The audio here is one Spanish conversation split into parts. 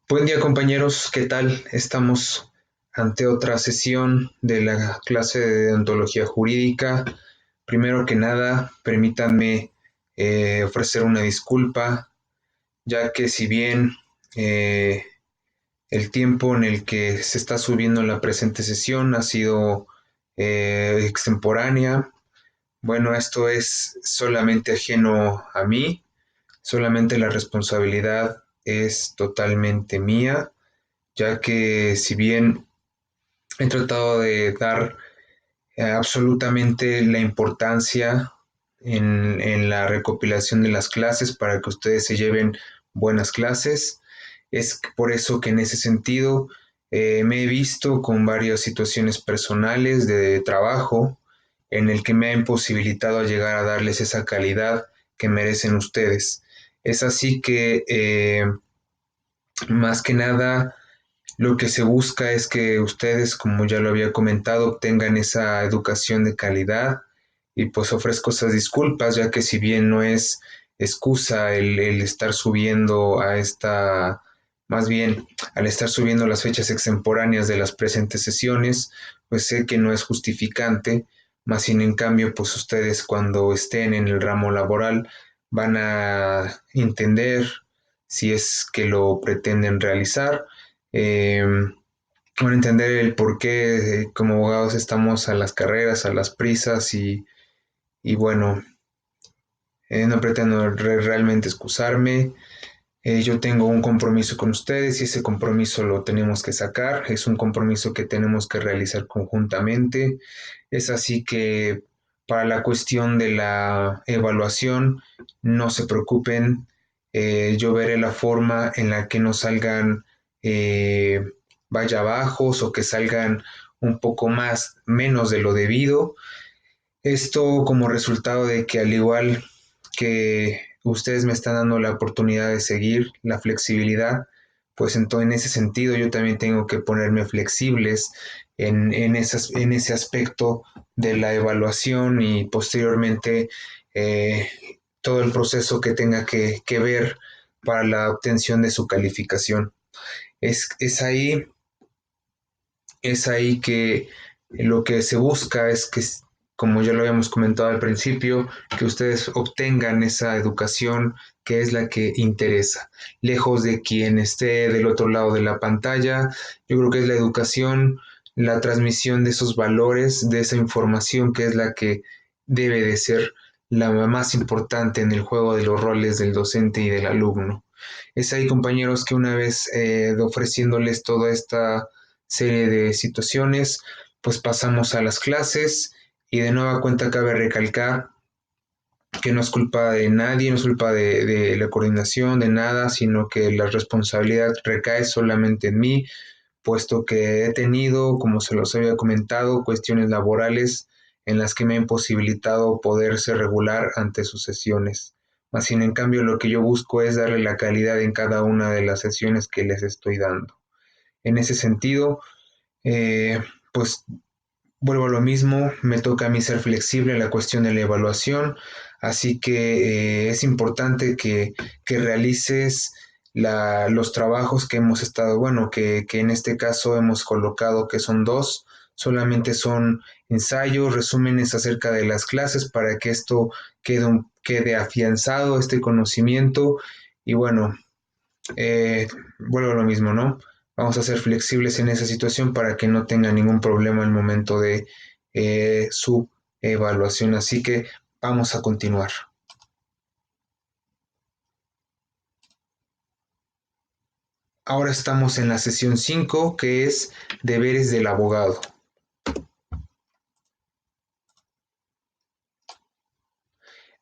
Buen día compañeros, ¿qué tal? Estamos ante otra sesión de la clase de deontología jurídica. Primero que nada, permítanme ofrecer una disculpa, ya que si bien eh, el tiempo en el que se está subiendo la presente sesión ha sido extemporánea, bueno, esto es solamente ajeno a mí, solamente la responsabilidad es totalmente mía, ya que si bien he tratado de dar absolutamente la importancia en la recopilación de las clases para que ustedes se lleven buenas clases, es por eso que en ese sentido me he visto con varias situaciones personales de trabajo en el que me ha imposibilitado llegar a darles esa calidad que merecen ustedes. Es así que más que nada lo que se busca es que ustedes, como ya lo había comentado, obtengan esa educación de calidad y pues ofrezco esas disculpas, ya que si bien no es excusa el estar subiendo a esta, más bien al estar subiendo las fechas extemporáneas de las presentes sesiones, pues sé que no es justificante, más sin en cambio, pues ustedes cuando estén en el ramo laboral van a entender si es que lo pretenden realizar, van a entender el por qué como abogados estamos a las carreras, a las prisas y bueno, no pretendo realmente excusarme. Yo tengo un compromiso con ustedes y ese compromiso lo tenemos que sacar. Es un compromiso que tenemos que realizar conjuntamente. Es así que para la cuestión de la evaluación, no se preocupen. Yo veré la forma en la que no salgan eh, vaya bajos o que salgan un poco más, menos de lo debido. Esto como resultado de que al igual que ustedes me están dando la oportunidad de seguir la flexibilidad, pues entonces en ese sentido yo también tengo que ponerme flexibles en ese aspecto de la evaluación y posteriormente eh, todo el proceso que tenga que ver para la obtención de su calificación. Es, es ahí es ahí que lo que se busca es que, como ya lo habíamos comentado al principio, que ustedes obtengan esa educación que es la que interesa. Lejos de quien esté del otro lado de la pantalla, yo creo que es la educación, la transmisión de esos valores, de esa información que es la que debe de ser la más importante en el juego de los roles del docente y del alumno. Es ahí, compañeros, que una vez ofreciéndoles toda esta serie de situaciones, pues pasamos a las clases y de nueva cuenta cabe recalcar que no es culpa de nadie, no es culpa de la coordinación, de nada, sino que la responsabilidad recae solamente en mí, puesto que he tenido, como se los había comentado, cuestiones laborales en las que me ha imposibilitado poderse regular ante sus sesiones. Más sin en cambio, lo que yo busco es darle la calidad en cada una de las sesiones que les estoy dando. En ese sentido, eh, pues vuelvo a lo mismo, me toca a mí ser flexible en la cuestión de la evaluación, así que es importante que realices los trabajos que hemos estado, bueno, que en este caso hemos colocado que son dos, solamente son ensayos, resúmenes acerca de las clases para que esto quede afianzado, este conocimiento, y bueno, vuelvo a lo mismo, ¿no? Vamos a ser flexibles en esa situación para que no tenga ningún problema al momento de su evaluación. Así que vamos a continuar. Ahora estamos en la sesión 5, que es deberes del abogado.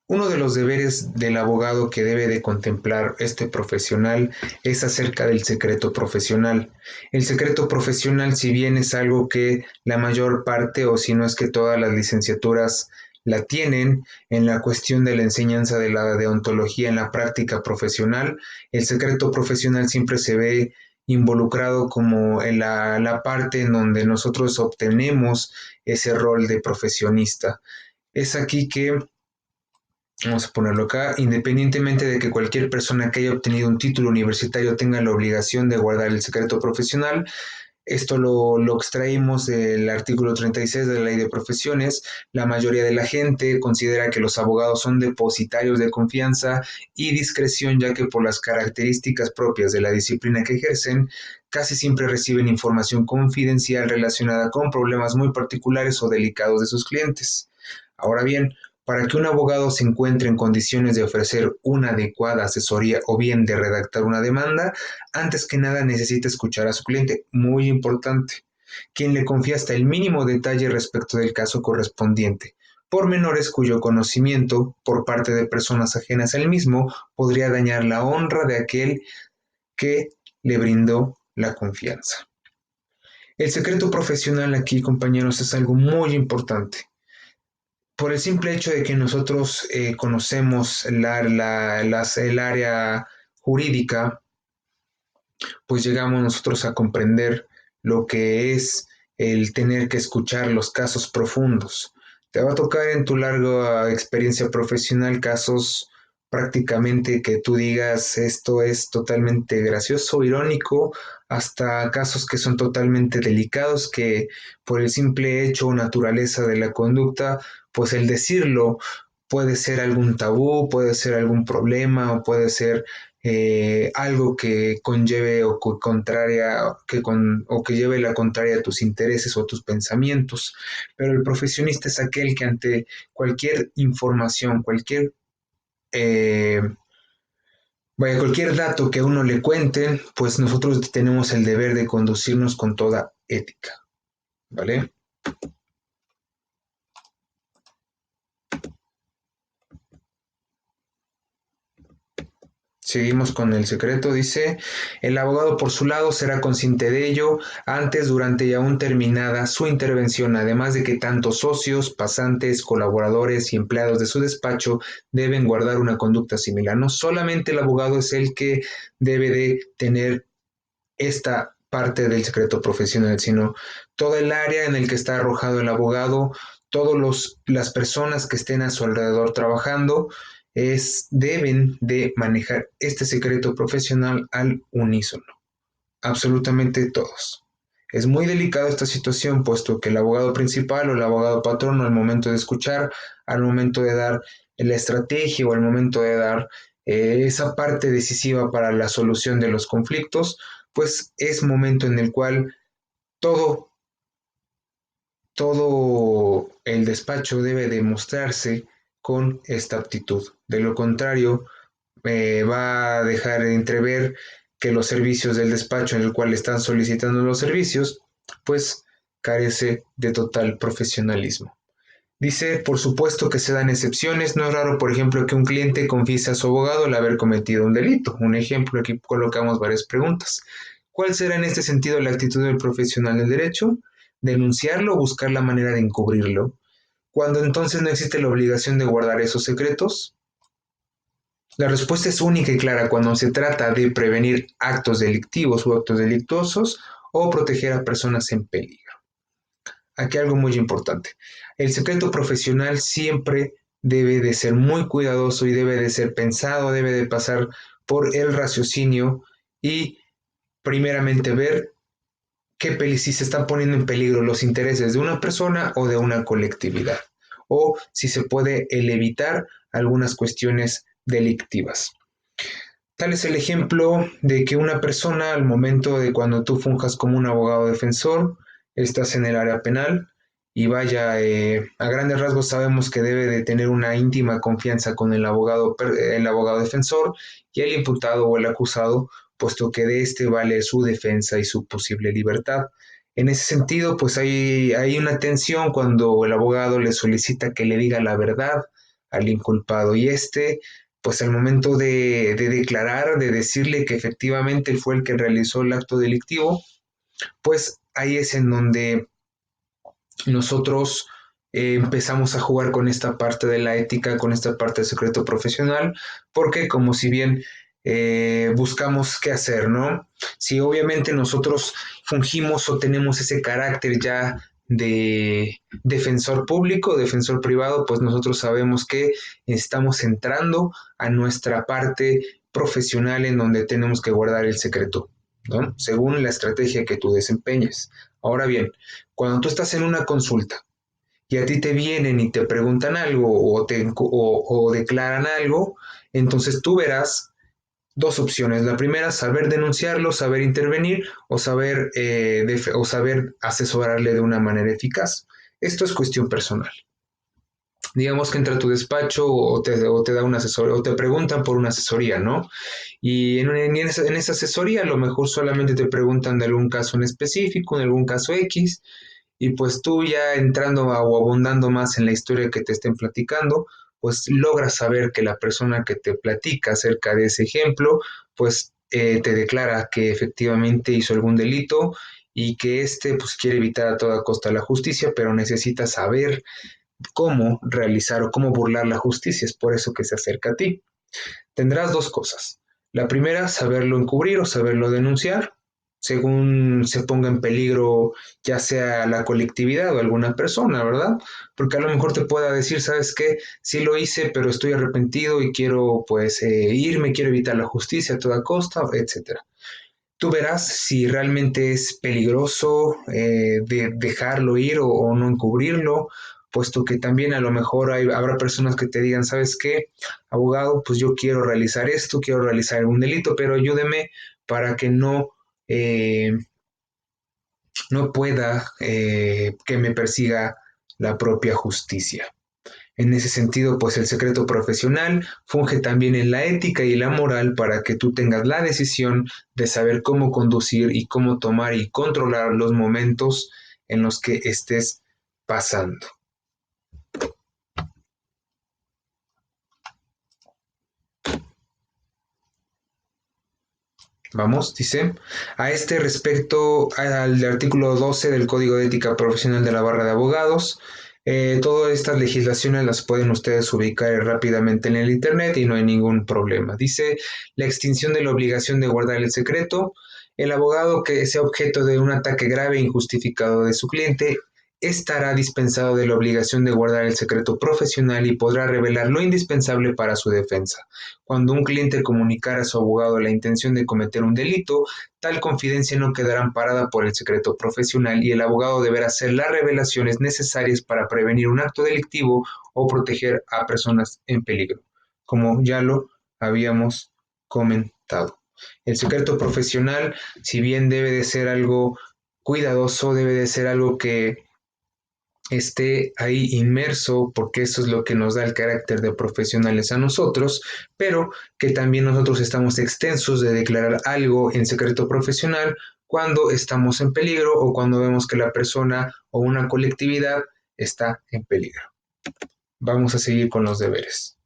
Uno de los deberes del abogado que debe de contemplar este profesional es acerca del secreto profesional. El secreto profesional, si bien es algo que la mayor parte, o si no es que todas las licenciaturas la tienen en la cuestión de la enseñanza de la deontología en la práctica profesional, el secreto profesional siempre se ve involucrado como en la parte en donde nosotros obtenemos ese rol de profesionista. Es aquí que Vamos a ponerlo acá, independientemente de que cualquier persona que haya obtenido un título universitario tenga la obligación de guardar el secreto profesional. Esto lo extraímos del artículo 36 de la Ley de Profesiones. La mayoría de la gente considera que los abogados son depositarios de confianza y discreción, ya que por las características propias de la disciplina que ejercen, casi siempre reciben información confidencial relacionada con problemas muy particulares o delicados de sus clientes. Ahora bien, para que un abogado se encuentre en condiciones de ofrecer una adecuada asesoría o bien de redactar una demanda, antes que nada necesita escuchar a su cliente, muy importante, quien le confía hasta el mínimo detalle respecto del caso correspondiente, pormenores cuyo conocimiento por parte de personas ajenas al mismo podría dañar la honra de aquel que le brindó la confianza. El secreto profesional aquí, compañeros, es algo muy importante. Por el simple hecho de que nosotros conocemos el área jurídica, pues llegamos nosotros a comprender lo que es el tener que escuchar los casos profundos. Te va a tocar en tu larga experiencia profesional casos prácticamente que tú digas esto es totalmente gracioso, irónico, hasta casos que son totalmente delicados, que por el simple hecho o naturaleza de la conducta, pues el decirlo puede ser algún tabú, puede ser algún problema o puede ser algo que conlleve o que lleve la contraria a tus intereses o a tus pensamientos. Pero el profesionista es aquel que ante cualquier información, eh, cualquier dato que a uno le cuenten, pues nosotros tenemos el deber de conducirnos con toda ética, ¿vale? Seguimos con el secreto, dice, el abogado por su lado será consciente de ello antes, durante y aún terminada su intervención, además de que tanto socios, pasantes, colaboradores y empleados de su despacho deben guardar una conducta similar. No solamente el abogado es el que debe de tener esta parte del secreto profesional, sino todo el área en el que está arrojado el abogado, todas las personas que estén a su alrededor trabajando, deben de manejar este secreto profesional al unísono, absolutamente todos. Es muy delicada esta situación, puesto que el abogado principal o el abogado patrono al momento de escuchar, al momento de dar la estrategia o al momento de dar esa parte decisiva para la solución de los conflictos, pues es momento en el cual todo, todo el despacho debe demostrarse con esta aptitud. De lo contrario, va a dejar de entrever que los servicios del despacho en el cual están solicitando los servicios, pues carece de total profesionalismo. Dice, por supuesto que se dan excepciones, no es raro, por ejemplo, que un cliente confiese a su abogado el haber cometido un delito. Un ejemplo, aquí colocamos varias preguntas. ¿Cuál será en este sentido la actitud del profesional del derecho? ¿Denunciarlo o buscar la manera de encubrirlo? Cuando entonces no existe la obligación de guardar esos secretos. La respuesta es única y clara cuando se trata de prevenir actos delictivos o actos delictuosos o proteger a personas en peligro. Aquí algo muy importante. El secreto profesional siempre debe de ser muy cuidadoso y debe de ser pensado, debe de pasar por el raciocinio y primeramente ver si se están poniendo en peligro los intereses de una persona o de una colectividad, o si se puede evitar algunas cuestiones delictivas. Tal es el ejemplo de que una persona al momento de cuando tú funjas como un abogado defensor, estás en el área penal y vaya, a grandes rasgos sabemos que debe de tener una íntima confianza con el abogado defensor y el imputado o el acusado, puesto que de este vale su defensa y su posible libertad. En ese sentido, pues hay una tensión cuando el abogado le solicita que le diga la verdad al inculpado y pues al momento de declarar, de decirle que efectivamente él fue el que realizó el acto delictivo, pues ahí es en donde nosotros empezamos a jugar con esta parte de la ética, con esta parte del secreto profesional, porque como si bien buscamos qué hacer, ¿no? Si obviamente nosotros fungimos o tenemos ese carácter ya de defensor público, defensor privado, pues nosotros sabemos que estamos entrando a nuestra parte profesional en donde tenemos que guardar el secreto, ¿no? Según la estrategia que tú desempeñes. Ahora bien, cuando tú estás en una consulta y a ti te vienen y te preguntan algo o declaran algo, entonces tú verás dos opciones. La primera, saber denunciarlo, saber intervenir o saber asesorarle de una manera eficaz. Esto es cuestión personal. Digamos que entra a tu despacho o te da un asesor o te preguntan por una asesoría, ¿no? Y en esa asesoría a lo mejor solamente te preguntan de algún caso en específico, en algún caso X, y pues tú ya entrando o abundando más en la historia que te estén platicando, pues logras saber que la persona que te platica acerca de ese ejemplo, pues te declara que efectivamente hizo algún delito y que éste pues quiere evitar a toda costa la justicia, pero necesita saber cómo realizar o cómo burlar la justicia. Es por eso que se acerca a ti. Tendrás dos cosas. La primera, saberlo encubrir o saberlo denunciar, según se ponga en peligro ya sea la colectividad o alguna persona, ¿verdad? Porque a lo mejor te pueda decir, ¿sabes qué? Sí lo hice, pero estoy arrepentido y quiero pues irme, quiero evitar la justicia a toda costa, etcétera. Tú verás si realmente es peligroso dejarlo ir o no encubrirlo, puesto que también a lo mejor habrá personas que te digan, ¿sabes qué, abogado? Pues yo quiero realizar esto, quiero realizar algún delito, pero ayúdeme para que eh, no pueda que me persiga la propia justicia. En ese sentido, pues el secreto profesional funge también en la ética y la moral para que tú tengas la decisión de saber cómo conducir y cómo tomar y controlar los momentos en los que estés pasando. Vamos, dice, a este respecto al artículo 12 del Código de Ética Profesional de la Barra de Abogados, todas estas legislaciones las pueden ustedes ubicar rápidamente en el Internet y no hay ningún problema. Dice la extinción de la obligación de guardar el secreto. El abogado que sea objeto de un ataque grave e injustificado de su cliente estará dispensado de la obligación de guardar el secreto profesional y podrá revelar lo indispensable para su defensa. Cuando un cliente comunicara a su abogado la intención de cometer un delito, tal confidencia no quedará amparada por el secreto profesional y el abogado deberá hacer las revelaciones necesarias para prevenir un acto delictivo o proteger a personas en peligro, como ya lo habíamos comentado. El secreto profesional, si bien debe de ser algo cuidadoso, debe de ser algo que esté ahí inmerso, porque eso es lo que nos da el carácter de profesionales a nosotros, pero que también nosotros estamos extensos de declarar algo en secreto profesional cuando estamos en peligro o cuando vemos que la persona o una colectividad está en peligro. Vamos a seguir con los deberes.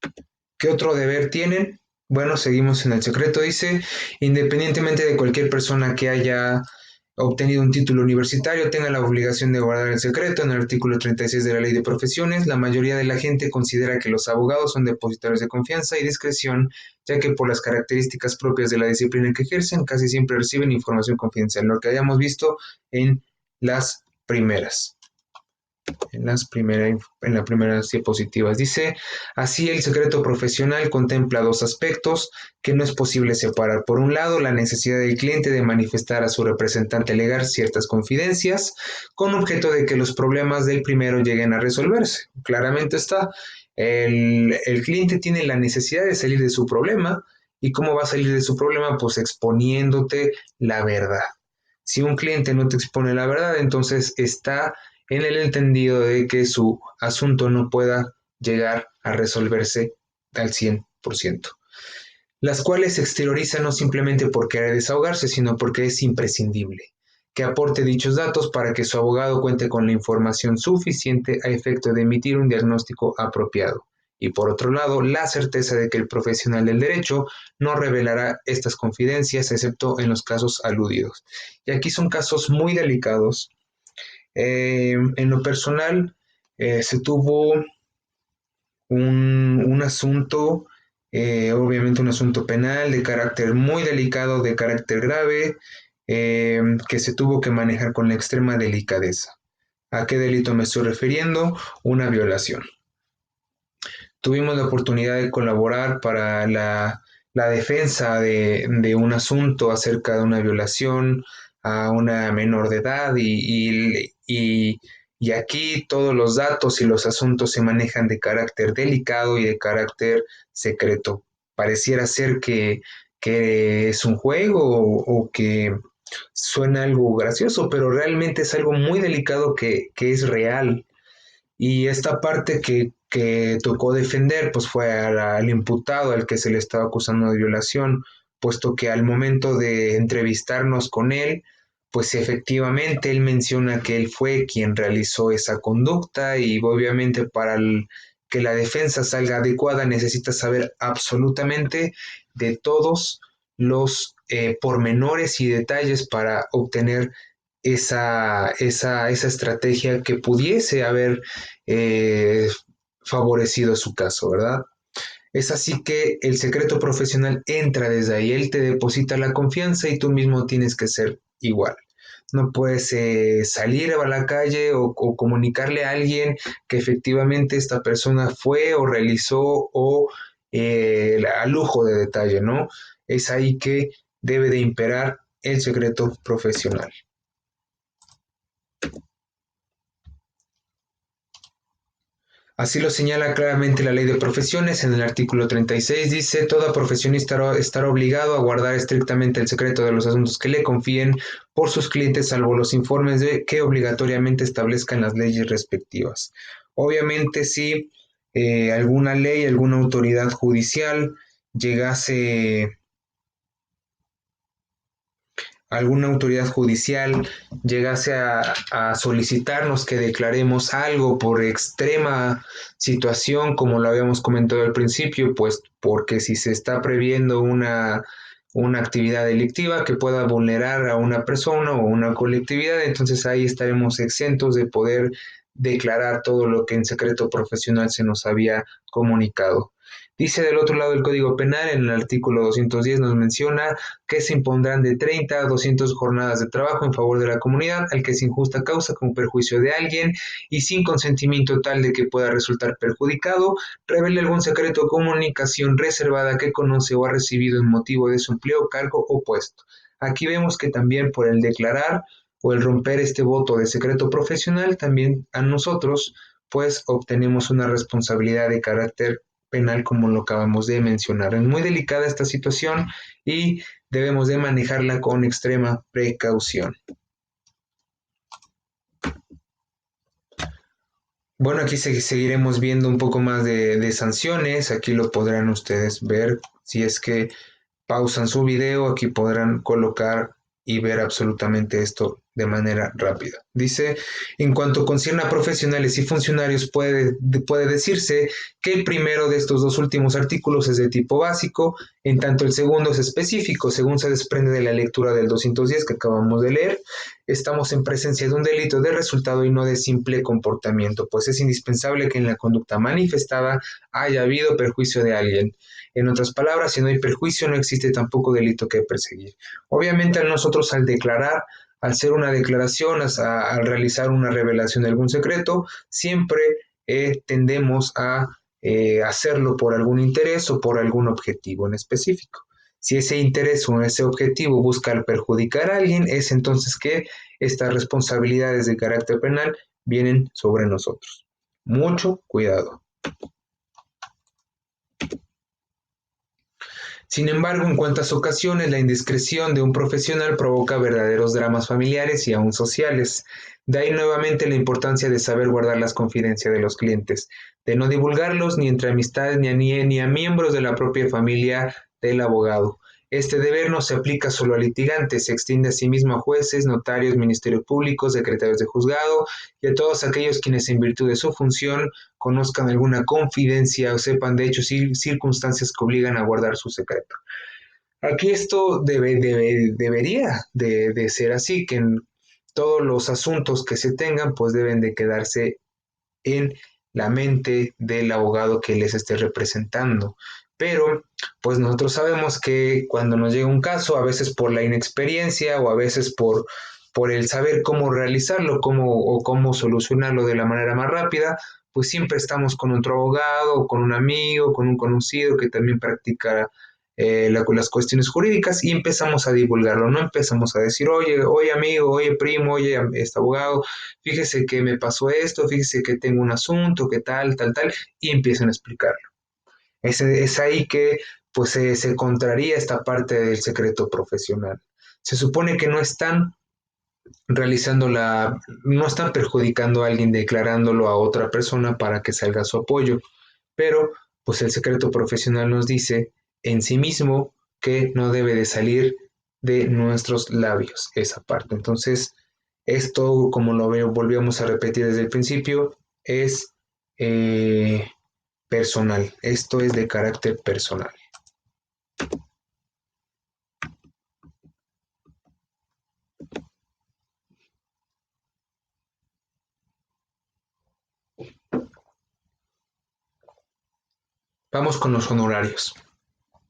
¿Qué otro deber tienen? Bueno, seguimos en el secreto. Dice, independientemente de cualquier persona que haya obtenido un título universitario, tenga la obligación de guardar el secreto. En el artículo 36 de la Ley de Profesiones, la mayoría de la gente considera que los abogados son depositarios de confianza y discreción, ya que por las características propias de la disciplina que ejercen, casi siempre reciben información confidencial, lo que hayamos visto en las primeras en las primeras diapositivas. Dice, así el secreto profesional contempla dos aspectos que no es posible separar. Por un lado, la necesidad del cliente de manifestar a su representante legal ciertas confidencias con objeto de que los problemas del primero lleguen a resolverse. Claramente está, el cliente tiene la necesidad de salir de su problema. ¿Y cómo va a salir de su problema? Pues exponiéndote la verdad. Si un cliente no te expone la verdad, entonces está en el entendido de que su asunto no pueda llegar a resolverse al 100%, las cuales se exteriorizan no simplemente por querer desahogarse, sino porque es imprescindible que aporte dichos datos para que su abogado cuente con la información suficiente a efecto de emitir un diagnóstico apropiado. Y por otro lado, la certeza de que el profesional del derecho no revelará estas confidencias excepto en los casos aludidos. Y aquí son casos muy delicados. En lo personal, se tuvo un asunto, obviamente un asunto penal de carácter muy delicado, de carácter grave, que se tuvo que manejar con la extrema delicadeza. ¿A qué delito me estoy refiriendo? Una violación. Tuvimos la oportunidad de colaborar para la defensa de un asunto acerca de una violación a una menor de edad y aquí todos los datos y los asuntos se manejan de carácter delicado y de carácter secreto. Pareciera ser que es un juego o que suena algo gracioso, pero realmente es algo muy delicado que es real. Y esta parte que tocó defender, pues fue al imputado al que se le estaba acusando de violación, puesto que al momento de entrevistarnos con él, pues efectivamente él menciona que él fue quien realizó esa conducta y obviamente que la defensa salga adecuada necesita saber absolutamente de todos los pormenores y detalles para obtener esa estrategia que pudiese haber eh, favorecido su caso, ¿verdad? Es así que el secreto profesional entra desde ahí, él te deposita la confianza y tú mismo tienes que ser igual. No puedes salir a la calle o comunicarle a alguien que efectivamente esta persona fue o realizó o a lujo de detalle, ¿no? Es ahí que debe de imperar el secreto profesional. Así lo señala claramente la Ley de Profesiones en el artículo 36. Dice, toda profesionista estará obligado a guardar estrictamente el secreto de los asuntos que le confíen por sus clientes, salvo los informes de que obligatoriamente establezcan las leyes respectivas. Obviamente, si alguna ley, alguna autoridad judicial llegase alguna autoridad judicial llegase a solicitarnos que declaremos algo por extrema situación, como lo habíamos comentado al principio, pues porque si se está previendo una actividad delictiva que pueda vulnerar a una persona o una colectividad, entonces ahí estaremos exentos de poder declarar todo lo que en secreto profesional se nos había comunicado. Dice del otro lado el Código Penal, en el artículo 210 nos menciona que se impondrán de 30 a 200 jornadas de trabajo en favor de la comunidad al que sin justa causa con perjuicio de alguien y sin consentimiento tal de que pueda resultar perjudicado, revele algún secreto o comunicación reservada que conoce o ha recibido en motivo de su empleo, cargo o puesto. Aquí vemos que también por el declarar o el romper este voto de secreto profesional, también a nosotros pues obtenemos una responsabilidad de carácter penal como lo acabamos de mencionar. Es muy delicada esta situación y debemos de manejarla con extrema precaución. Bueno, aquí seguiremos viendo un poco más de sanciones. Aquí lo podrán ustedes ver. Si es que pausan su video, aquí podrán colocar y ver absolutamente esto de manera rápida. Dice, en cuanto concierne a profesionales y funcionarios, puede decirse que el primero de estos dos últimos artículos es de tipo básico, en tanto el segundo es específico, según se desprende de la lectura del 210 que acabamos de leer. Estamos en presencia de un delito de resultado y no de simple comportamiento, pues es indispensable que en la conducta manifestada haya habido perjuicio de alguien. En otras palabras, si no hay perjuicio, no existe tampoco delito que perseguir. Obviamente, nosotros al declarar, al hacer una declaración, al realizar una revelación de algún secreto, siempre tendemos a hacerlo por algún interés o por algún objetivo en específico. Si ese interés o ese objetivo busca perjudicar a alguien, es entonces que estas responsabilidades de carácter penal vienen sobre nosotros. Mucho cuidado. Sin embargo, en cuantas ocasiones la indiscreción de un profesional provoca verdaderos dramas familiares y aún sociales. De ahí nuevamente la importancia de saber guardar las confidencias de los clientes, de no divulgarlos ni entre amistades ni a miembros de la propia familia del abogado. Este deber no se aplica solo a litigantes, se extiende asimismo a jueces, notarios, ministerios públicos, secretarios de juzgado y a todos aquellos quienes en virtud de su función conozcan alguna confidencia o sepan de hechos y circunstancias que obligan a guardar su secreto. Aquí esto debería de ser así, que en todos los asuntos que se tengan pues deben de quedarse en la mente del abogado que les esté representando. Pero pues nosotros sabemos que cuando nos llega un caso, a veces por la inexperiencia o a veces por el saber cómo realizarlo, cómo solucionarlo de la manera más rápida, pues siempre estamos con otro abogado, o con un amigo, con un conocido que también practica las cuestiones jurídicas y empezamos a divulgarlo, no empezamos a decir, oye amigo, oye primo, oye este abogado, fíjese que me pasó esto, fíjese que tengo un asunto, que tal, y empiezan a explicarlo. Es ahí que pues se contraría esta parte del secreto profesional. Se supone que no están no están perjudicando a alguien declarándolo a otra persona para que salga su apoyo, pero pues el secreto profesional nos dice en sí mismo que no debe de salir de nuestros labios esa parte. Entonces, esto, como lo veo, volvíamos a repetir desde el principio, es personal. Esto es de carácter personal. Vamos con los honorarios.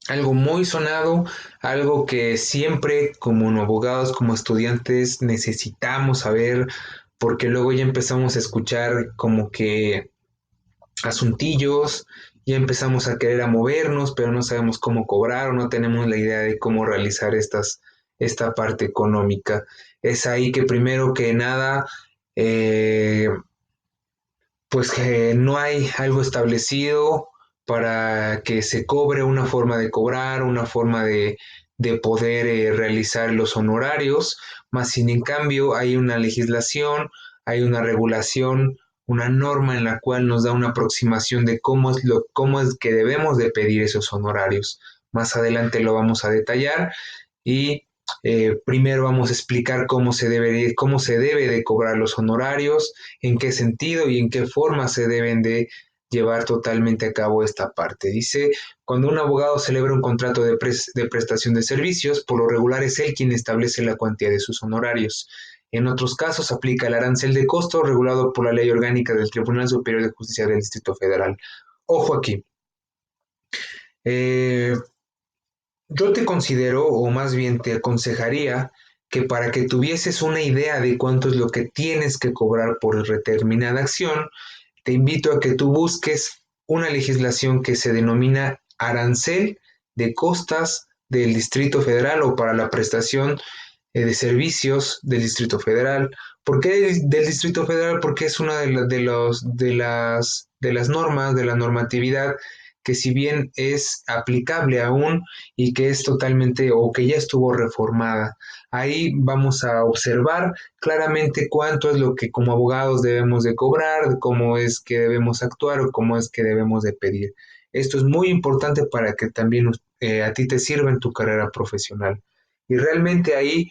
Algo muy sonado, algo que siempre como abogados, como estudiantes necesitamos saber, porque luego ya empezamos a escuchar como que asuntillos, ya empezamos a querer a movernos, pero no sabemos cómo cobrar o no tenemos la idea de cómo realizar esta parte económica. Es ahí que primero que nada, eh, pues que no hay algo establecido para que se cobre una forma de cobrar, una forma de poder realizar los honorarios, más sin en cambio hay una legislación, hay una regulación, una norma en la cual nos da una aproximación de cómo es que debemos de pedir esos honorarios. Más adelante lo vamos a detallar y primero vamos a explicar cómo se debe de cobrar los honorarios, en qué sentido y en qué forma se deben de llevar totalmente a cabo esta parte. Dice, cuando un abogado celebra un contrato de prestación de servicios, por lo regular es él quien establece la cuantía de sus honorarios. En otros casos aplica el arancel de costo regulado por la Ley Orgánica del Tribunal Superior de Justicia del Distrito Federal. Ojo aquí. Eh, yo te considero, o más bien te aconsejaría, que para que tuvieses una idea de cuánto es lo que tienes que cobrar por determinada acción, te invito a que tú busques una legislación que se denomina arancel de costas del Distrito Federal o para la prestación de servicios del Distrito Federal. ¿Por qué del Distrito Federal? Porque es una de las normas, de la normatividad que si bien es aplicable aún y que es totalmente o que ya estuvo reformada. Ahí vamos a observar claramente cuánto es lo que como abogados debemos de cobrar, cómo es que debemos actuar o cómo es que debemos de pedir. Esto es muy importante para que también a ti te sirva en tu carrera profesional. Y realmente ahí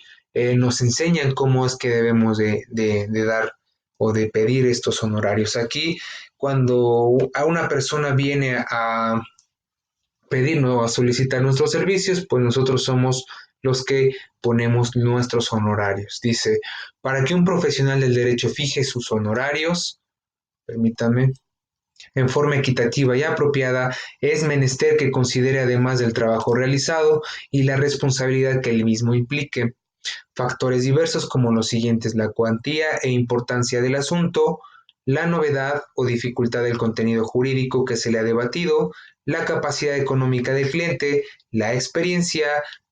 nos enseñan cómo es que debemos de dar o de pedir estos honorarios. Aquí, cuando a una persona viene a pedirnos, a solicitar nuestros servicios, pues nosotros somos los que ponemos nuestros honorarios. Dice, para que un profesional del derecho fije sus honorarios, permítame, en forma equitativa y apropiada, es menester que considere además del trabajo realizado y la responsabilidad que el mismo implique, factores diversos como los siguientes: la cuantía e importancia del asunto, la novedad o dificultad del contenido jurídico que se le ha debatido, la capacidad económica del cliente, la experiencia,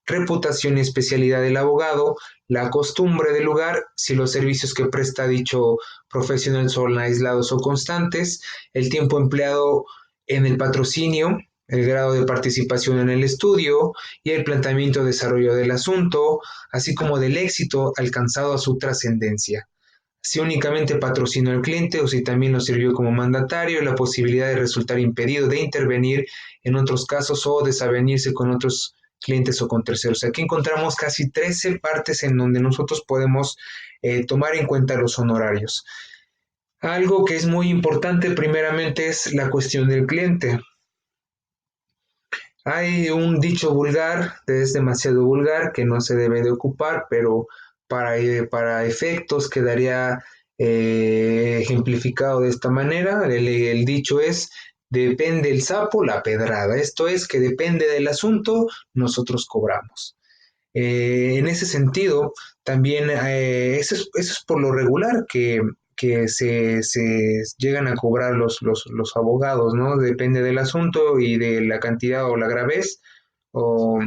reputación y especialidad del abogado, la costumbre del lugar, si los servicios que presta dicho profesional son aislados o constantes, el tiempo empleado en el patrocinio, el grado de participación en el estudio y el planteamiento y desarrollo del asunto, así como del éxito alcanzado a su trascendencia. Si únicamente patrocinó al cliente o si también lo sirvió como mandatario, la posibilidad de resultar impedido de intervenir en otros casos o desavenirse con otros clientes o con terceros. Aquí encontramos casi 13 partes en donde nosotros podemos tomar en cuenta los honorarios. Algo que es muy importante primeramente es la cuestión del cliente. Hay un dicho vulgar, que es demasiado vulgar, que no se debe de ocupar, pero para efectos quedaría ejemplificado de esta manera. El dicho es, depende el sapo, la pedrada. Esto es que depende del asunto, nosotros cobramos. En ese sentido, también eso es por lo regular que se llegan a cobrar los abogados, ¿no? Depende del asunto y de la cantidad o la gravez o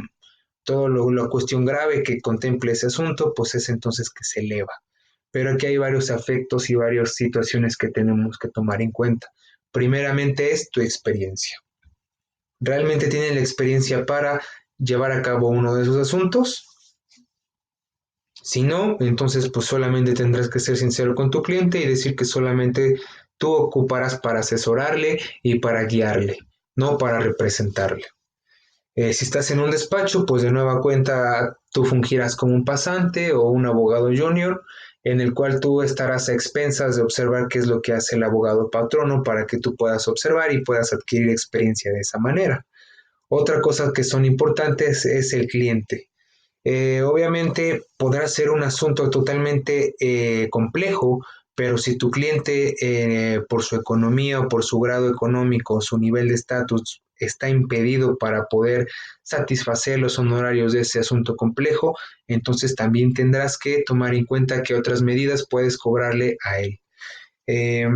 todo la cuestión grave que contemple ese asunto, pues es entonces que se eleva. Pero aquí hay varios afectos y varias situaciones que tenemos que tomar en cuenta. Primeramente es tu experiencia. ¿Realmente tienes la experiencia para llevar a cabo uno de esos asuntos? Si no, entonces pues solamente tendrás que ser sincero con tu cliente y decir que solamente tú ocuparás para asesorarle y para guiarle, no para representarle. Si estás en un despacho, pues de nueva cuenta tú fungirás como un pasante o un abogado junior, en el cual tú estarás a expensas de observar qué es lo que hace el abogado patrono para que tú puedas observar y puedas adquirir experiencia de esa manera. Otra cosa que son importantes es el cliente. Obviamente podrá ser un asunto totalmente complejo, pero si tu cliente por su economía o por su grado económico, su nivel de estatus está impedido para poder satisfacer los honorarios de ese asunto complejo, entonces también tendrás que tomar en cuenta qué otras medidas puedes cobrarle a él. Eh,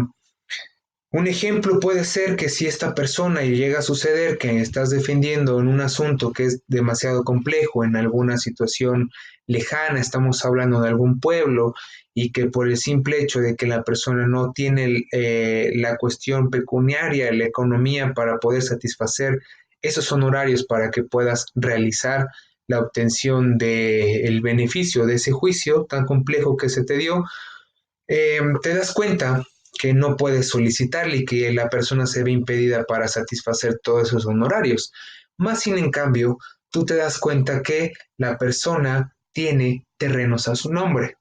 un ejemplo puede ser que si esta persona y llega a suceder que estás defendiendo en un asunto que es demasiado complejo, en alguna situación lejana, estamos hablando de algún pueblo, y que por el simple hecho de que la persona no tiene la cuestión pecuniaria, la economía para poder satisfacer esos honorarios para que puedas realizar la obtención del beneficio de ese juicio tan complejo que se te dio, te das cuenta que no puedes solicitarle y que la persona se ve impedida para satisfacer todos esos honorarios. Más sin en cambio, tú te das cuenta que la persona tiene terrenos a su nombre.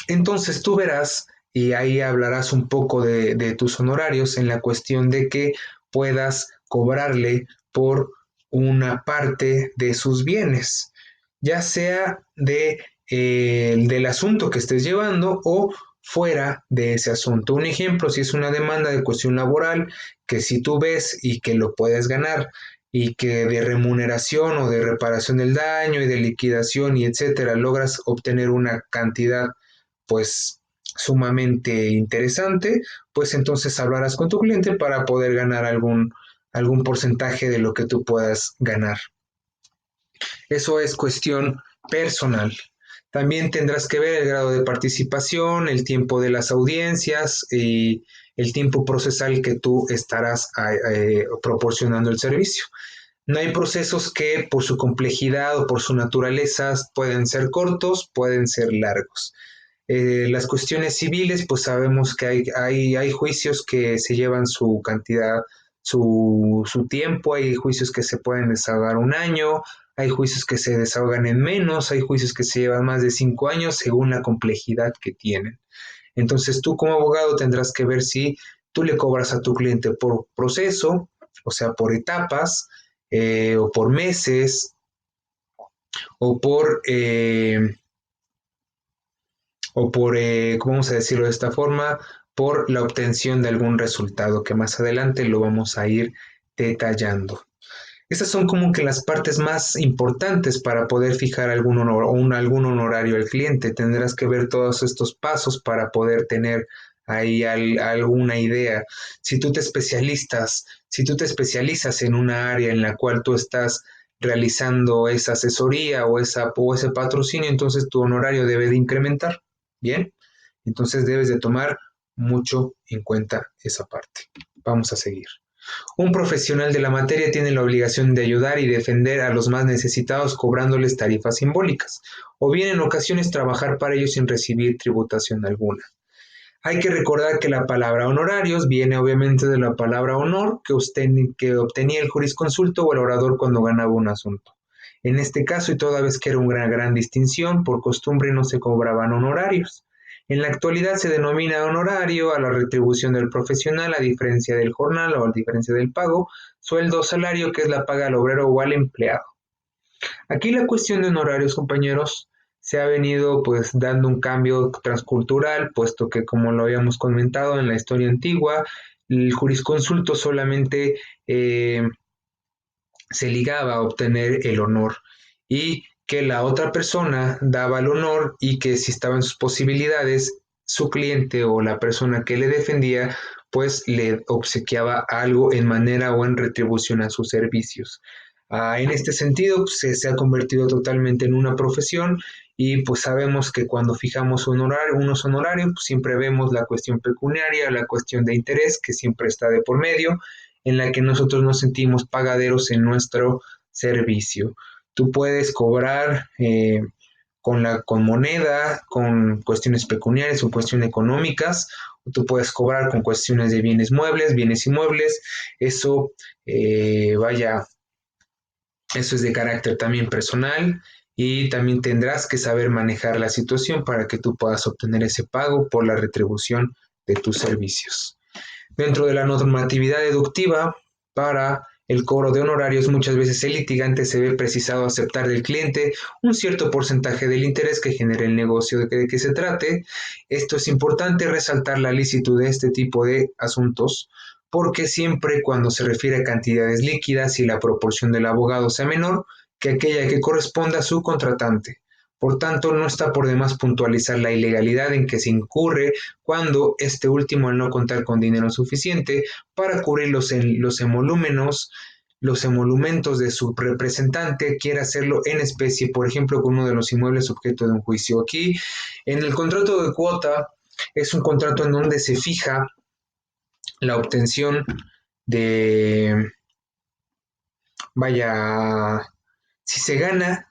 Entonces tú verás y ahí hablarás un poco de tus honorarios en la cuestión de que puedas cobrarle por una parte de sus bienes, ya sea del asunto que estés llevando o fuera de ese asunto. Un ejemplo, si es una demanda de cuestión laboral, que si tú ves y que lo puedes ganar y que de remuneración o de reparación del daño y de liquidación y etcétera logras obtener una cantidad pues sumamente interesante, pues entonces hablarás con tu cliente para poder ganar algún porcentaje de lo que tú puedas ganar. Eso es cuestión personal. También tendrás que ver el grado de participación, el tiempo de las audiencias y el tiempo procesal que tú estarás proporcionando el servicio. No hay procesos que por su complejidad o por su naturaleza pueden ser cortos, pueden ser largos. Las cuestiones civiles, pues sabemos que hay juicios que se llevan su cantidad, su tiempo, hay juicios que se pueden desahogar un año, hay juicios que se desahogan en menos, hay juicios que se llevan más de 5 años según la complejidad que tienen. Entonces tú como abogado tendrás que ver si tú le cobras a tu cliente por proceso, o sea, por etapas, o por meses, o ¿cómo vamos a decirlo de esta forma? Por la obtención de algún resultado que más adelante lo vamos a ir detallando. Estas son como que las partes más importantes para poder fijar algún honorario al cliente. Tendrás que ver todos estos pasos para poder tener ahí alguna idea. Si tú te especializas en una área en la cual tú estás realizando esa asesoría o ese patrocinio, entonces tu honorario debe de incrementar. Bien, entonces debes de tomar mucho en cuenta esa parte. Vamos a seguir. Un profesional de la materia tiene la obligación de ayudar y defender a los más necesitados cobrándoles tarifas simbólicas, o bien en ocasiones trabajar para ellos sin recibir tributación alguna. Hay que recordar que la palabra honorarios viene obviamente de la palabra honor que obtenía el jurisconsulto o el orador cuando ganaba un asunto. En este caso, y toda vez que era una gran distinción, por costumbre no se cobraban honorarios. En la actualidad se denomina honorario a la retribución del profesional a diferencia del jornal o a diferencia del pago, sueldo o salario que es la paga al obrero o al empleado. Aquí la cuestión de honorarios, compañeros, se ha venido pues dando un cambio transcultural, puesto que como lo habíamos comentado en la historia antigua, el jurisconsulto solamente se ligaba a obtener el honor y que la otra persona daba el honor y que si estaba en sus posibilidades, su cliente o la persona que le defendía, pues le obsequiaba algo en manera o en retribución a sus servicios. En este sentido, pues, se ha convertido totalmente en una profesión y pues sabemos que cuando fijamos unos honorarios, pues, siempre vemos la cuestión pecuniaria, la cuestión de interés que siempre está de por medio, en la que nosotros nos sentimos pagaderos en nuestro servicio. Tú puedes cobrar con moneda, con cuestiones pecuniarias o cuestiones económicas, o tú puedes cobrar con cuestiones de bienes muebles, bienes inmuebles. Eso, vaya, eso es de carácter también personal y también tendrás que saber manejar la situación para que tú puedas obtener ese pago por la retribución de tus servicios. Dentro de la normatividad deductiva para el cobro de honorarios, muchas veces el litigante se ve precisado a aceptar del cliente un cierto porcentaje del interés que genere el negocio de que se trate. Esto es importante resaltar la licitud de este tipo de asuntos, porque siempre cuando se refiere a cantidades líquidas y la proporción del abogado sea menor que aquella que corresponda a su contratante. Por tanto, no está por demás puntualizar la ilegalidad en que se incurre cuando este último, al no contar con dinero suficiente para cubrir los emolumentos de su representante, quiere hacerlo en especie, por ejemplo, con uno de los inmuebles objeto de un juicio. Aquí, en el contrato de cuota, es un contrato en donde se fija la obtención de, vaya, si se gana.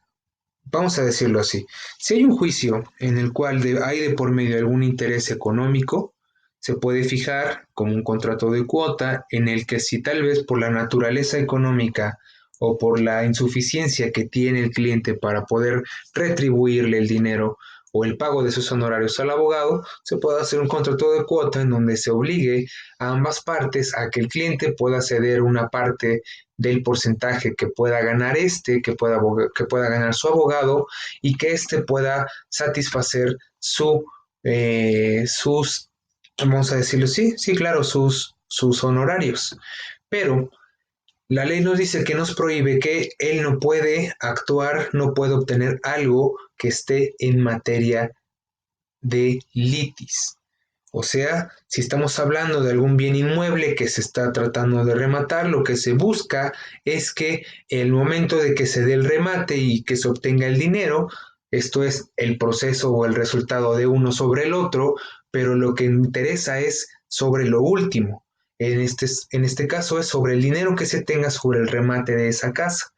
Vamos a decirlo así, si hay un juicio en el cual hay de por medio algún interés económico, se puede fijar como un contrato de cuota en el que si tal vez por la naturaleza económica o por la insuficiencia que tiene el cliente para poder retribuirle el dinero o el pago de sus honorarios al abogado, se puede hacer un contrato de cuota en donde se obligue a ambas partes a que el cliente pueda ceder una parte del porcentaje que pueda ganar que pueda ganar su abogado y que éste pueda satisfacer sus, vamos a decirlo, sí, sí, claro, sus honorarios. Pero la ley nos dice que nos prohíbe que él no puede actuar, no puede obtener algo que esté en materia de litis. O sea, si estamos hablando de algún bien inmueble que se está tratando de rematar, lo que se busca es que el momento de que se dé el remate y que se obtenga el dinero, esto es el proceso o el resultado de uno sobre el otro, pero lo que interesa es sobre lo último. En este caso es sobre el dinero que se tenga sobre el remate de esa casa.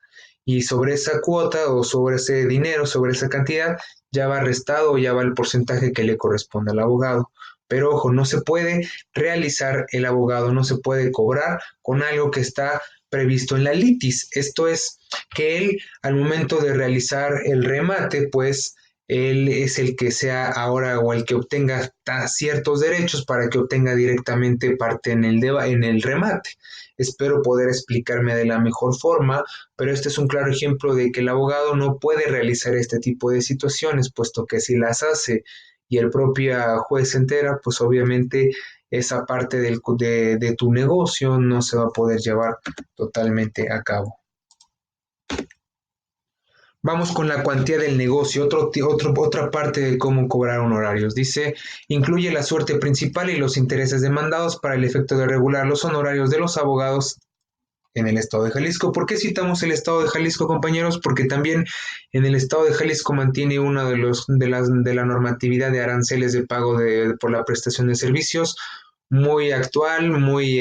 Y sobre esa cuota o sobre ese dinero, sobre esa cantidad, ya va restado o ya va el porcentaje que le corresponde al abogado. Pero ojo, no se puede realizar el abogado, no se puede cobrar con algo que está previsto en la litis. Esto es que él, al momento de realizar el remate, pues él es el que sea ahora o el que obtenga ciertos derechos para que obtenga directamente parte en el remate. Espero poder explicarme de la mejor forma, pero este es un claro ejemplo de que el abogado no puede realizar este tipo de situaciones, puesto que si las hace y el propio juez se entera, pues obviamente esa parte de tu negocio no se va a poder llevar totalmente a cabo. Vamos con la cuantía del negocio, otra parte de cómo cobrar honorarios. Dice, incluye la suerte principal y los intereses demandados para el efecto de regular los honorarios de los abogados en el estado de Jalisco. ¿Por qué citamos el estado de Jalisco, compañeros? Porque también en el estado de Jalisco mantiene una de la normatividad de aranceles de pago por la prestación de servicios muy actual, muy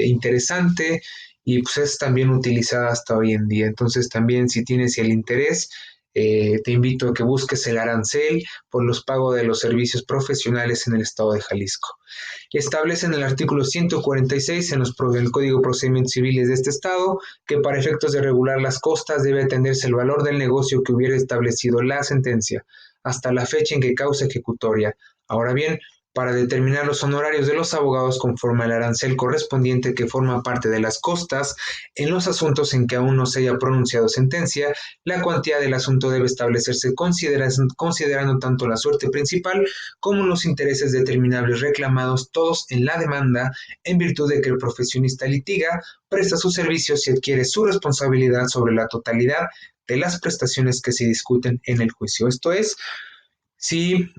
interesante y pues es también utilizada hasta hoy en día. Entonces también si tienes el interés, te invito a que busques el arancel por los pagos de los servicios profesionales en el estado de Jalisco. Establece en el artículo 146 el Código de Procedimientos Civiles de este Estado que para efectos de regular las costas debe atenderse el valor del negocio que hubiera establecido la sentencia hasta la fecha en que causa ejecutoria. Ahora bien, para determinar los honorarios de los abogados conforme al arancel correspondiente que forma parte de las costas, en los asuntos en que aún no se haya pronunciado sentencia, la cuantía del asunto debe establecerse considerando tanto la suerte principal como los intereses determinables reclamados todos en la demanda en virtud de que el profesionista litiga, presta sus servicios y adquiere su responsabilidad sobre la totalidad de las prestaciones que se discuten en el juicio. Esto es, si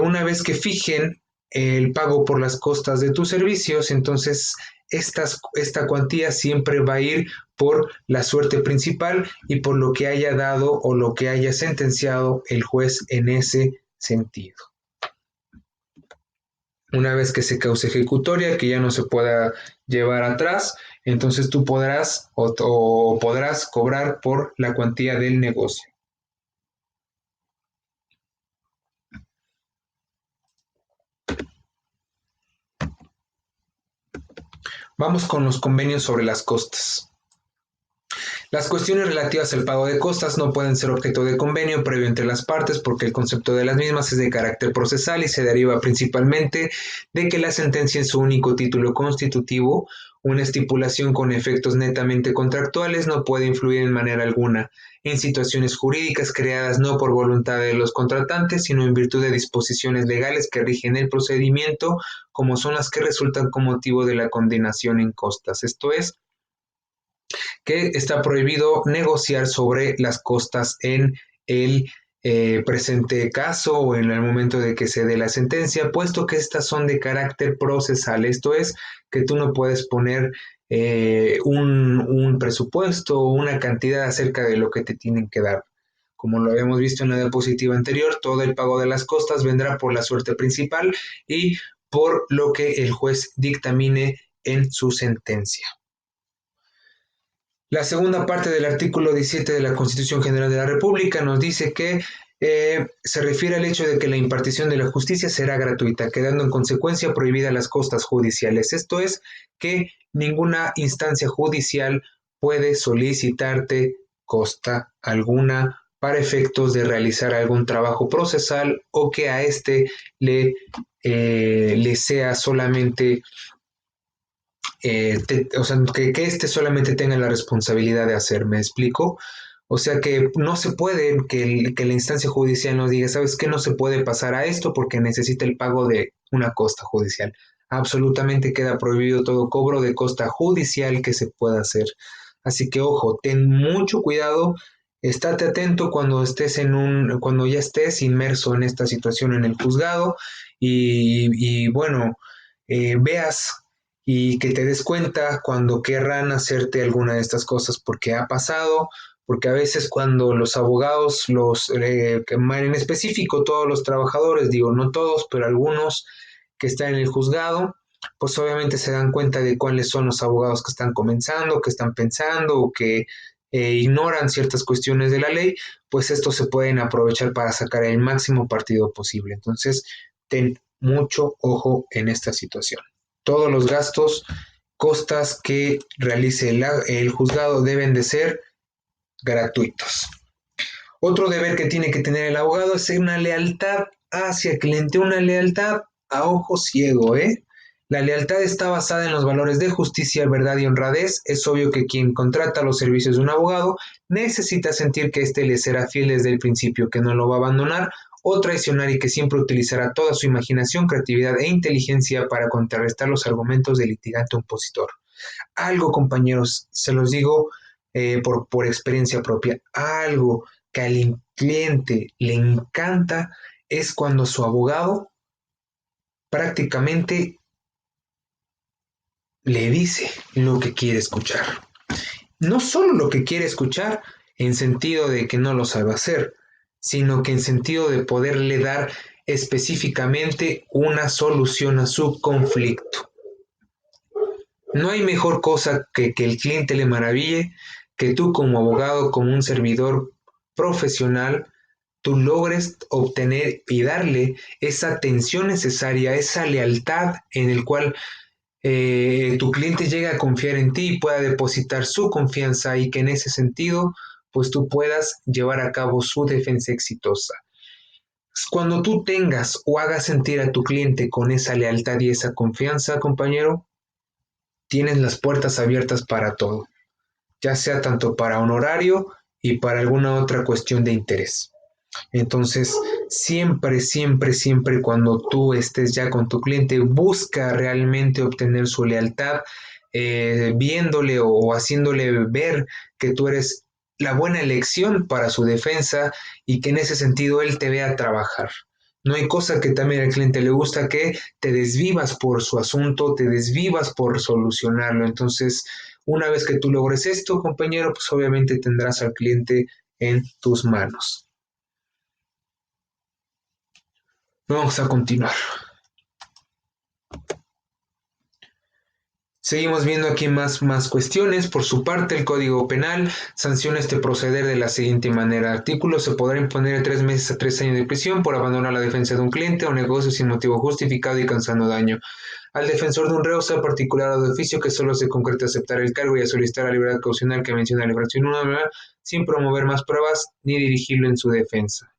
una vez que fijen el pago por las costas de tus servicios, entonces esta cuantía siempre va a ir por la suerte principal y por lo que haya dado o lo que haya sentenciado el juez en ese sentido. Una vez que se cause ejecutoria, que ya no se pueda llevar atrás, entonces tú podrás o podrás cobrar por la cuantía del negocio. Vamos con los convenios sobre las costas. Las cuestiones relativas al pago de costas no pueden ser objeto de convenio previo entre las partes porque el concepto de las mismas es de carácter procesal y se deriva principalmente de que la sentencia en su único título constitutivo, una estipulación con efectos netamente contractuales, no puede influir en manera alguna en situaciones jurídicas creadas no por voluntad de los contratantes, sino en virtud de disposiciones legales que rigen el procedimiento, como son las que resultan con motivo de la condenación en costas. Esto es, que está prohibido negociar sobre las costas en el presente caso o en el momento de que se dé la sentencia, puesto que estas son de carácter procesal. Esto es, que tú no puedes poner un presupuesto o una cantidad acerca de lo que te tienen que dar. Como lo habíamos visto en la diapositiva anterior, todo el pago de las costas vendrá por la suerte principal y por lo que el juez dictamine en su sentencia. La segunda parte del artículo 17 de la Constitución General de la República nos dice que se refiere al hecho de que la impartición de la justicia será gratuita, quedando en consecuencia prohibidas las costas judiciales. Esto es, que ninguna instancia judicial puede solicitarte costa alguna para efectos de realizar algún trabajo procesal o que a este le sea solamente o sea, que éste solamente tenga la responsabilidad de hacer, ¿me explico? O sea que no se puede que la instancia judicial nos diga, ¿sabes qué? No se puede pasar a esto porque necesita el pago de una costa judicial. Absolutamente queda prohibido todo cobro de costa judicial que se pueda hacer. Así que ojo, ten mucho cuidado, estate atento cuando ya estés inmerso en esta situación en el juzgado y bueno, veas y que te des cuenta cuando querrán hacerte alguna de estas cosas, porque ha pasado, porque a veces cuando los abogados, en específico todos los trabajadores, digo no todos, pero algunos que están en el juzgado, pues obviamente se dan cuenta de cuáles son los abogados que están comenzando, que están pensando o que ignoran ciertas cuestiones de la ley, pues estos se pueden aprovechar para sacar el máximo partido posible. Entonces, ten mucho ojo en esta situación. Todos los gastos, costas que realice el juzgado deben de ser gratuitos. Otro deber que tiene que tener el abogado es una lealtad hacia el cliente, una lealtad a ojo ciego, ¿eh? La lealtad está basada en los valores de justicia, verdad y honradez. Es obvio que quien contrata los servicios de un abogado necesita sentir que éste le será fiel desde el principio, que no lo va a abandonar o traicionar y que siempre utilizará toda su imaginación, creatividad e inteligencia para contrarrestar los argumentos del litigante opositor. Algo, compañeros, se los digo por experiencia propia, algo que al cliente le encanta es cuando su abogado prácticamente le dice lo que quiere escuchar. No solo lo que quiere escuchar en sentido de que no lo sabe hacer, sino que en sentido de poderle dar específicamente una solución a su conflicto. No hay mejor cosa que el cliente le maraville, que tú como abogado, como un servidor profesional, tú logres obtener y darle esa atención necesaria, esa lealtad en el cual tu cliente llega a confiar en ti y pueda depositar su confianza y que en ese sentido, pues tú puedas llevar a cabo su defensa exitosa. Cuando tú tengas o hagas sentir a tu cliente con esa lealtad y esa confianza, compañero, tienes las puertas abiertas para todo, ya sea tanto para honorario y para alguna otra cuestión de interés. Entonces, siempre, siempre, siempre cuando tú estés ya con tu cliente, busca realmente obtener su lealtad, viéndole o haciéndole ver que tú eres la buena elección para su defensa y que en ese sentido él te vea trabajar. No hay cosa que también al cliente le gusta que te desvivas por su asunto, te desvivas por solucionarlo. Entonces, una vez que tú logres esto, compañero, pues obviamente tendrás al cliente en tus manos. Vamos a continuar. Seguimos viendo aquí más cuestiones. Por su parte, el Código Penal sanciona este proceder de la siguiente manera. Artículo: se podrá imponer de 3 meses a 3 años de prisión por abandonar la defensa de un cliente o negocio sin motivo justificado y causando daño al defensor de un reo, sea particular o de oficio, que solo se concreta aceptar el cargo y a solicitar la libertad caucional que menciona la infracción 1, sin promover más pruebas ni dirigirlo en su defensa.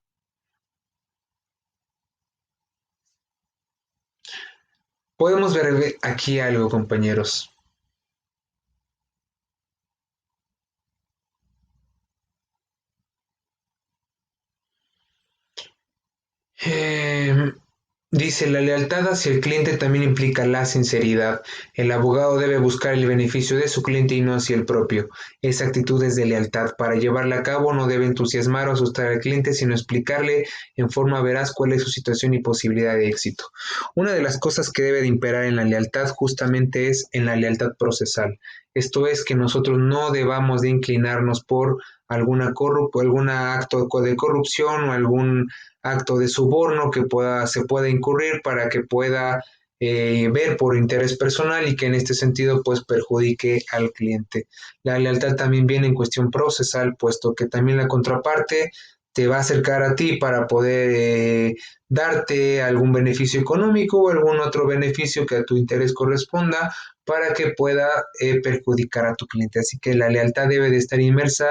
Podemos ver aquí algo, compañeros. Eh, Dice: la lealtad hacia el cliente también implica la sinceridad. El abogado debe buscar el beneficio de su cliente y no hacia el propio. Esa actitud es de lealtad. Para llevarla a cabo no debe entusiasmar o asustar al cliente, sino explicarle en forma veraz cuál es su situación y posibilidad de éxito. Una de las cosas que debe de imperar en la lealtad justamente es en la lealtad procesal. Esto es que nosotros no debamos de inclinarnos por algún acto de corrupción o algún acto de soborno que se pueda incurrir para que pueda ver por interés personal y que en este sentido pues perjudique al cliente. La lealtad también viene en cuestión procesal, puesto que también la contraparte te va a acercar a ti para poder darte algún beneficio económico o algún otro beneficio que a tu interés corresponda para que pueda perjudicar a tu cliente. Así que la lealtad debe de estar inmersa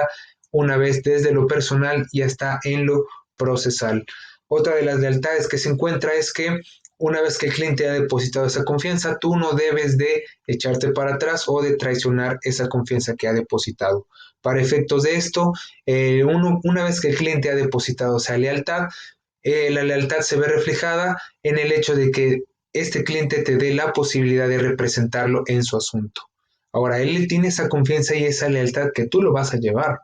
una vez desde lo personal y hasta en lo procesal. Otra de las lealtades que se encuentra es que una vez que el cliente ha depositado esa confianza, tú no debes de echarte para atrás o de traicionar esa confianza que ha depositado. Para efectos de esto, una vez que el cliente ha depositado esa lealtad, la lealtad se ve reflejada en el hecho de que este cliente te dé la posibilidad de representarlo en su asunto. Ahora, él tiene esa confianza y esa lealtad que tú lo vas a llevar.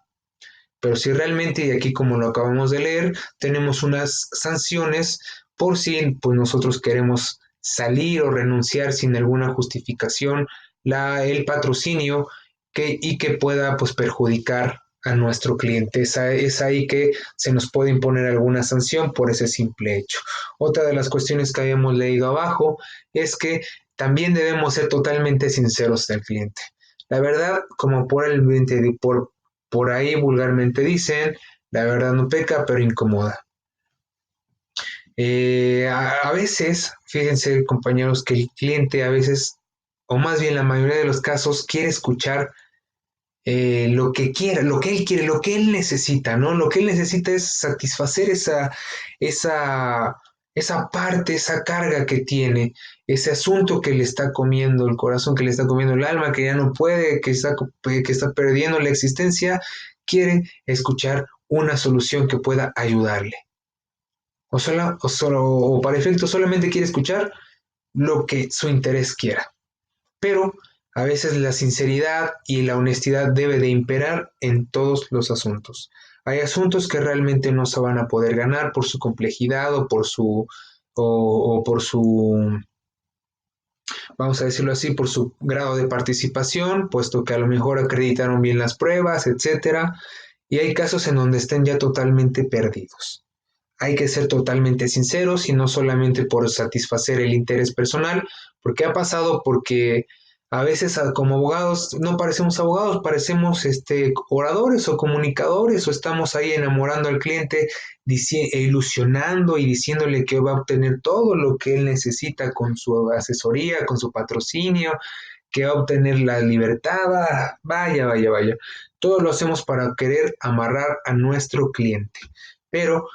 Pero si realmente, y aquí como lo acabamos de leer, tenemos unas sanciones por si pues, nosotros queremos salir o renunciar sin alguna justificación el patrocinio y que pueda pues, perjudicar a nuestro cliente. Es ahí que se nos puede imponer alguna sanción por ese simple hecho. Otra de las cuestiones que habíamos leído abajo es que también debemos ser totalmente sinceros del cliente. La verdad, como por ahí vulgarmente dicen, la verdad no peca, pero incomoda. A veces, fíjense compañeros, que el cliente a veces, o más bien la mayoría de los casos, quiere escuchar lo que quiera, lo que él quiere, lo que él necesita, ¿no? Lo que él necesita es satisfacer esa, esa parte, esa carga que tiene, ese asunto que le está comiendo el corazón, que le está comiendo el alma, que ya no puede, que está perdiendo la existencia, quiere escuchar una solución que pueda ayudarle. O para efecto solamente quiere escuchar lo que su interés quiera. Pero a veces la sinceridad y la honestidad debe de imperar en todos los asuntos. Hay asuntos que realmente no se van a poder ganar por su complejidad o por su, vamos a decirlo así, por su grado de participación, puesto que a lo mejor acreditaron bien las pruebas, etcétera. Y hay casos en donde estén ya totalmente perdidos. Hay que ser totalmente sinceros y no solamente por satisfacer el interés personal, porque ha pasado porque a veces como abogados no parecemos abogados, parecemos oradores o comunicadores o estamos ahí enamorando al cliente, ilusionando y diciéndole que va a obtener todo lo que él necesita con su asesoría, con su patrocinio, que va a obtener la libertad. Vaya, vaya, vaya. Todo lo hacemos para querer amarrar a nuestro cliente. Pero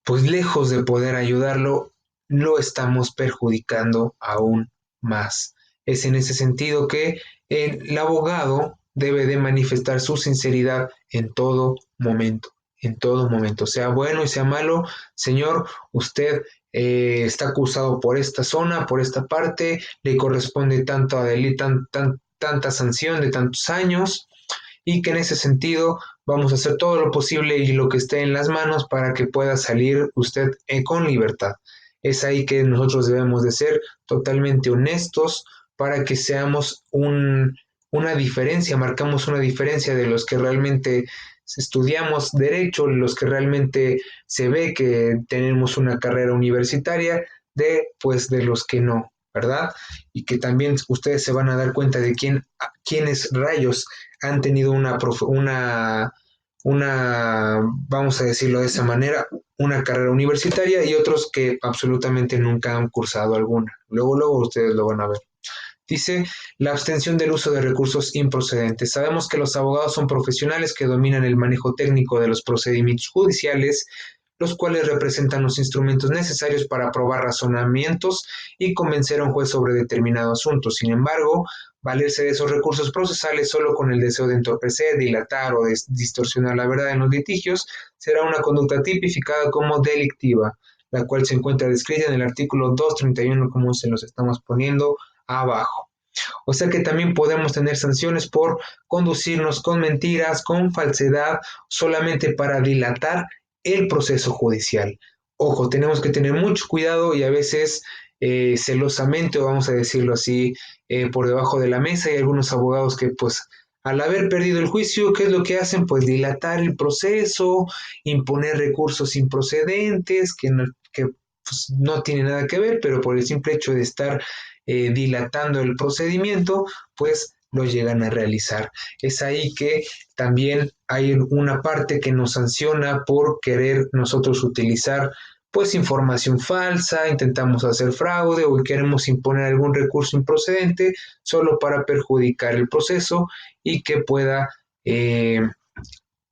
pues lejos de poder ayudarlo, lo estamos perjudicando aún más. Es en ese sentido que el abogado debe de manifestar su sinceridad en todo momento, sea bueno y sea malo. Señor, usted está acusado por esta zona, por esta parte, le corresponde tanta sanción de tantos años y que en ese sentido vamos a hacer todo lo posible y lo que esté en las manos para que pueda salir usted con libertad. Es ahí que nosotros debemos de ser totalmente honestos para que seamos una diferencia, marcamos una diferencia de los que realmente estudiamos derecho, los que realmente se ve que tenemos una carrera universitaria, de pues de los que no, ¿verdad? Y que también ustedes se van a dar cuenta de quiénes rayos han tenido vamos a decirlo de esa manera, una carrera universitaria y otros que absolutamente nunca han cursado alguna. Luego ustedes lo van a ver. Dice la abstención del uso de recursos improcedentes. Sabemos que los abogados son profesionales que dominan el manejo técnico de los procedimientos judiciales, los cuales representan los instrumentos necesarios para probar razonamientos y convencer a un juez sobre determinado asunto. Sin embargo, valerse de esos recursos procesales solo con el deseo de entorpecer, dilatar o distorsionar la verdad en los litigios será una conducta tipificada como delictiva, la cual se encuentra descrita en el artículo 231 como se los estamos poniendo abajo. O sea que también podemos tener sanciones por conducirnos con mentiras, con falsedad, solamente para dilatar el proceso judicial. Ojo, tenemos que tener mucho cuidado y a veces celosamente, o vamos a decirlo así, por debajo de la mesa hay algunos abogados que pues al haber perdido el juicio, ¿qué es lo que hacen? Pues dilatar el proceso, imponer recursos improcedentes que pues, no tienen nada que ver, pero por el simple hecho de estar dilatando el procedimiento, pues lo llegan a realizar. Es ahí que también hay una parte que nos sanciona por querer nosotros utilizar pues información falsa, intentamos hacer fraude o queremos imponer algún recurso improcedente solo para perjudicar el proceso y que pueda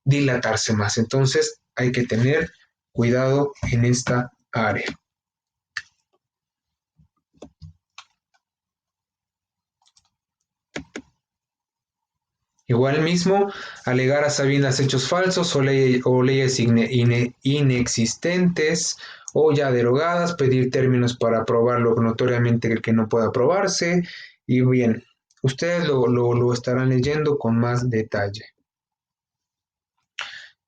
dilatarse más. Entonces hay que tener cuidado en esta área. Igual mismo, alegar a sabiendas hechos falsos o leyes inexistentes o ya derogadas, pedir términos para aprobarlo notoriamente el que no pueda aprobarse. Y bien, ustedes lo estarán leyendo con más detalle.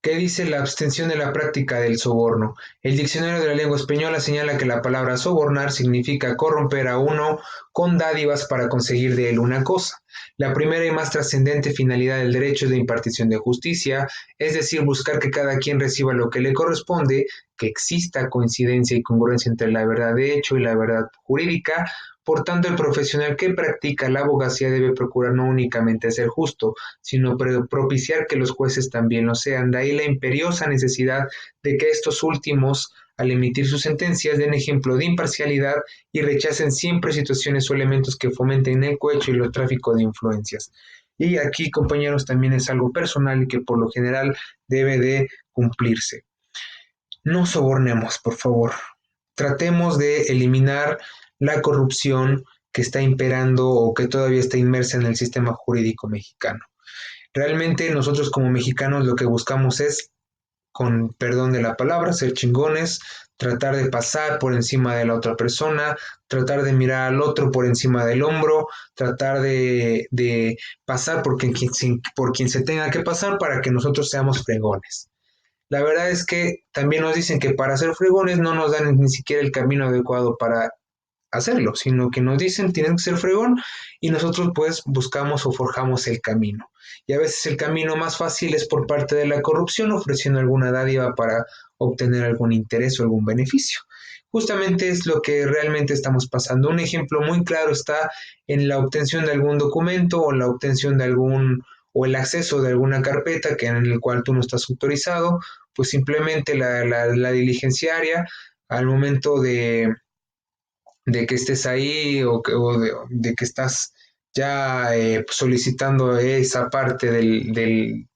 ¿Qué dice la abstención de la práctica del soborno? El diccionario de la lengua española señala que la palabra sobornar significa corromper a uno con dádivas para conseguir de él una cosa. La primera y más trascendente finalidad del derecho es la impartición de justicia, es decir, buscar que cada quien reciba lo que le corresponde, que exista coincidencia y congruencia entre la verdad de hecho y la verdad jurídica. Por tanto, el profesional que practica la abogacía debe procurar no únicamente ser justo, sino propiciar que los jueces también lo sean. De ahí la imperiosa necesidad de que estos últimos, al emitir sus sentencias, den ejemplo de imparcialidad y rechacen siempre situaciones o elementos que fomenten el cohecho y el tráfico de influencias. Y aquí, compañeros, también es algo personal y que por lo general debe de cumplirse. No sobornemos, por favor. Tratemos de eliminar la corrupción que está imperando o que todavía está inmersa en el sistema jurídico mexicano. Realmente nosotros como mexicanos lo que buscamos es, con perdón de la palabra, ser chingones, tratar de pasar por encima de la otra persona, tratar de mirar al otro por encima del hombro, tratar de pasar por quien se tenga que pasar para que nosotros seamos fregones. La verdad es que también nos dicen que para ser fregones no nos dan ni siquiera el camino adecuado para hacerlo, sino que nos dicen tienen que ser fregón y nosotros pues buscamos o forjamos el camino. Y a veces el camino más fácil es por parte de la corrupción, ofreciendo alguna dádiva para obtener algún interés o algún beneficio. Justamente es lo que realmente estamos pasando. Un ejemplo muy claro está en la obtención de algún documento o la obtención de algún o el acceso de alguna carpeta que en el cual tú no estás autorizado, pues simplemente la diligenciaria al momento de que estés ahí o de que estás ya solicitando esa parte de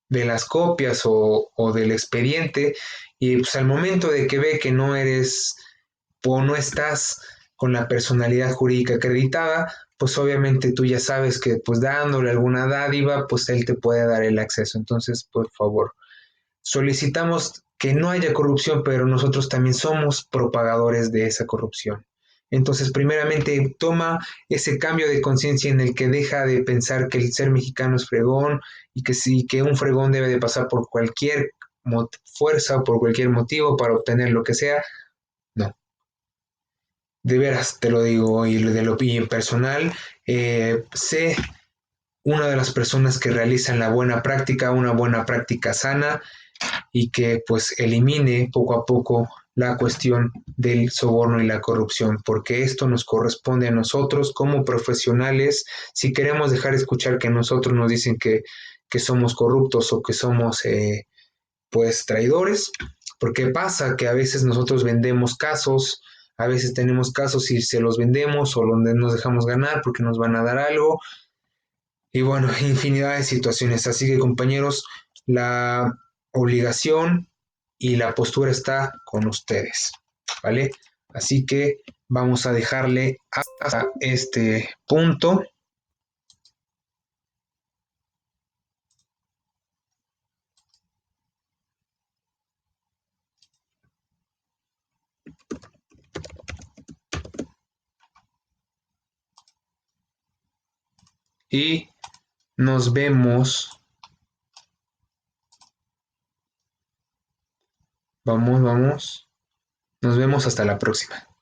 las copias o del expediente y pues al momento de que ve que no eres o no estás con la personalidad jurídica acreditada, pues obviamente tú ya sabes que pues dándole alguna dádiva, pues él te puede dar el acceso. Entonces, por favor, solicitamos que no haya corrupción, pero nosotros también somos propagadores de esa corrupción. Entonces, primeramente, toma ese cambio de conciencia en el que deja de pensar que el ser mexicano es fregón y que sí, que un fregón debe de pasar por cualquier fuerza o por cualquier motivo para obtener lo que sea. No, de veras te lo digo y de lo personal, sé una de las personas que realizan la buena práctica, una buena práctica sana y que pues elimine poco a poco la cuestión del soborno y la corrupción, porque esto nos corresponde a nosotros como profesionales. Si queremos dejar de escuchar que nosotros nos dicen que somos corruptos o que somos pues traidores, porque pasa que a veces nosotros vendemos casos, a veces tenemos casos y se los vendemos o donde nos dejamos ganar porque nos van a dar algo y bueno, infinidad de situaciones. Así que compañeros, la obligación y la postura está con ustedes, ¿vale? Así que vamos a dejarle hasta este punto y nos vemos. Vamos, vamos. Nos vemos hasta la próxima.